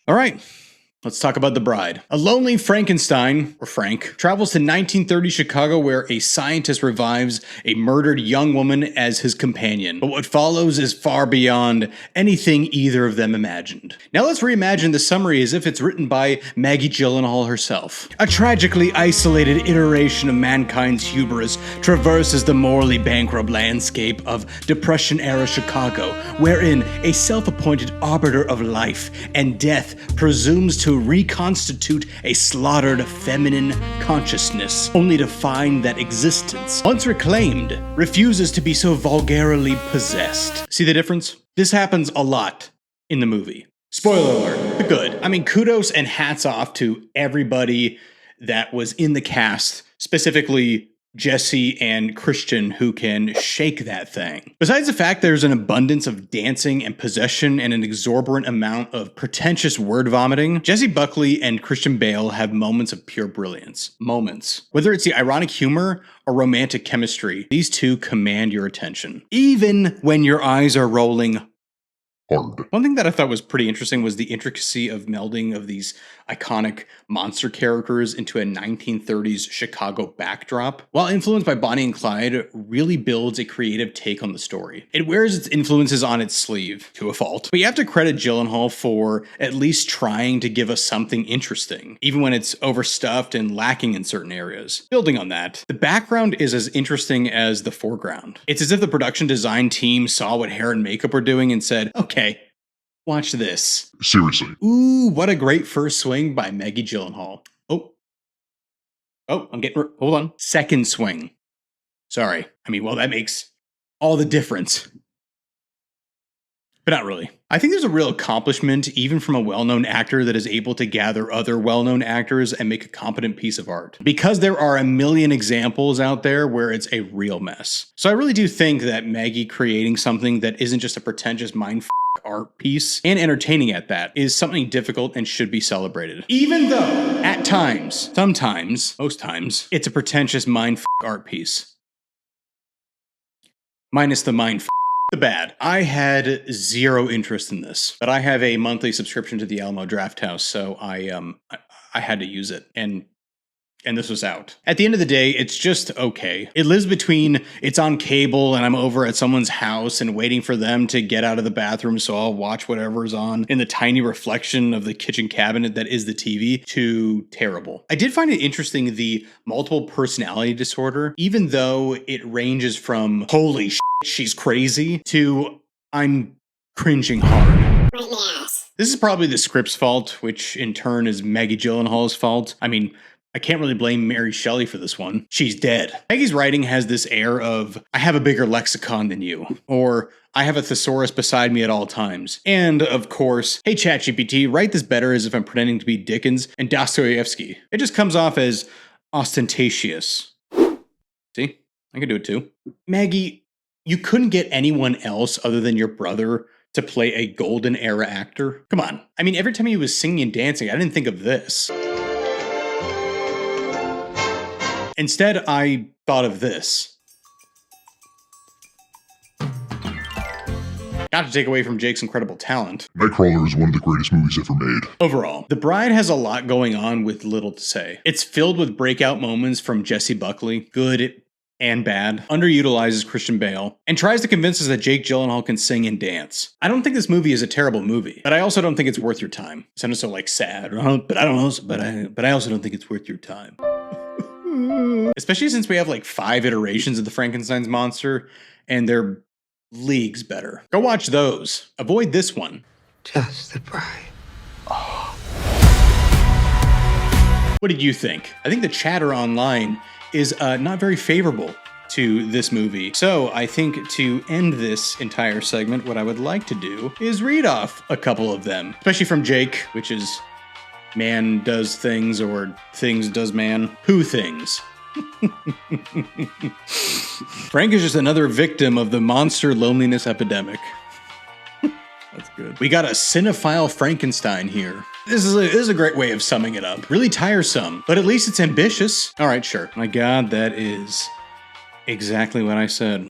All right. Let's talk about The Bride. A lonely Frankenstein, or Frank, travels to 1930 Chicago where a scientist revives a murdered young woman as his companion. But what follows is far beyond anything either of them imagined. Now let's reimagine the summary as if it's written by Maggie Gyllenhaal herself. A tragically isolated iteration of mankind's hubris traverses the morally bankrupt landscape of Depression-era Chicago, wherein a self-appointed arbiter of life and death presumes to reconstitute a slaughtered feminine consciousness, only to find that existence, once reclaimed, refuses to be so vulgarily possessed. See the difference? This happens a lot in the movie. Spoiler alert, but good. I mean, kudos and hats off to everybody that was in the cast, specifically Jessie and Christian, who can shake that thing. Besides the fact there's an abundance of dancing and possession and an exorbitant amount of pretentious word vomiting, JessieBuckley and ChristianBale have moments of pure brilliance. Moments. Whether it's the ironic humor or romantic chemistry, these two command your attention, even when your eyes are rolling hard. One thing that I thought was pretty interesting was the intricacy of melding of these iconic monster characters into a 1930s Chicago backdrop. While influenced by Bonnie and Clyde, really builds a creative take on the story. It wears its influences on its sleeve, to a fault. But you have to credit Gyllenhaal for at least trying to give us something interesting, even when it's overstuffed and lacking in certain areas. Building on that, the background is as interesting as the foreground. It's as if the production design team saw what hair and makeup were doing and said, okay, watch this. Seriously. Ooh, what a great first swing by Maggie Gyllenhaal. Hold on. Second swing. Sorry. I mean, well, that makes all the difference. But not really. I think there's a real accomplishment, even from a well-known actor that is able to gather other well-known actors and make a competent piece of art. Because there are a million examples out there where it's a real mess. So I really do think that Maggie creating something that isn't just a pretentious mindfuck art piece, and entertaining at that, is something difficult and should be celebrated. Even though, at times, sometimes, most times, it's a pretentious mindfuck art piece. Minus the mindfuck. The bad. I had zero interest in this, but I have a monthly subscription to the Alamo Drafthouse, so I had to use it, and this was out. At the end of the day, it's just okay. It lives between it's on cable and I'm over at someone's house and waiting for them to get out of the bathroom so I'll watch whatever's on in the tiny reflection of the kitchen cabinet that is the TV, to terrible. I did find it interesting, the multiple personality disorder, even though it ranges from holy shit, she's crazy, to I'm cringing hard. This is probably the script's fault, which in turn is Maggie Gyllenhaal's fault. I mean, I can't really blame Mary Shelley for this one. She's dead. Maggie's writing has this air of, I have a bigger lexicon than you, or I have a thesaurus beside me at all times. And, of course, hey ChatGPT, write this better as if I'm pretending to be Dickens and Dostoevsky. It just comes off as ostentatious. See? I can do it too. Maggie, you couldn't get anyone else other than your brother to play a golden era actor? Come on. I mean, every time he was singing and dancing, I didn't think of this. Instead, I thought of this. Not to take away from Jake's incredible talent. Nightcrawler is one of the greatest movies ever made. Overall, The Bride has a lot going on with little to say. It's filled with breakout moments from JessieBuckley, good and bad, underutilizes ChristianBale, and tries to convince us that Jake Gyllenhaal can sing and dance. I don't think this movie is a terrible movie, but I also don't think it's worth your time. It sounded so like sad, but I also don't think it's worth your time. Especially since we have like 5 iterations of the Frankenstein's monster, and they're leagues better. Go watch those. Avoid this one. Just the bride. Oh. What did you think? I think the chatter online is not very favorable to this movie. So I think to end this entire segment, what I would like to do is read off a couple of them, especially from Jake, which is man does things or things does man. Who things? Frank is just another victim of the monster loneliness epidemic. That's good. We got a cinephile Frankenstein here. This is a great way of summing it up. Really tiresome, but at least it's ambitious. All right, sure. My God, that is exactly what I said.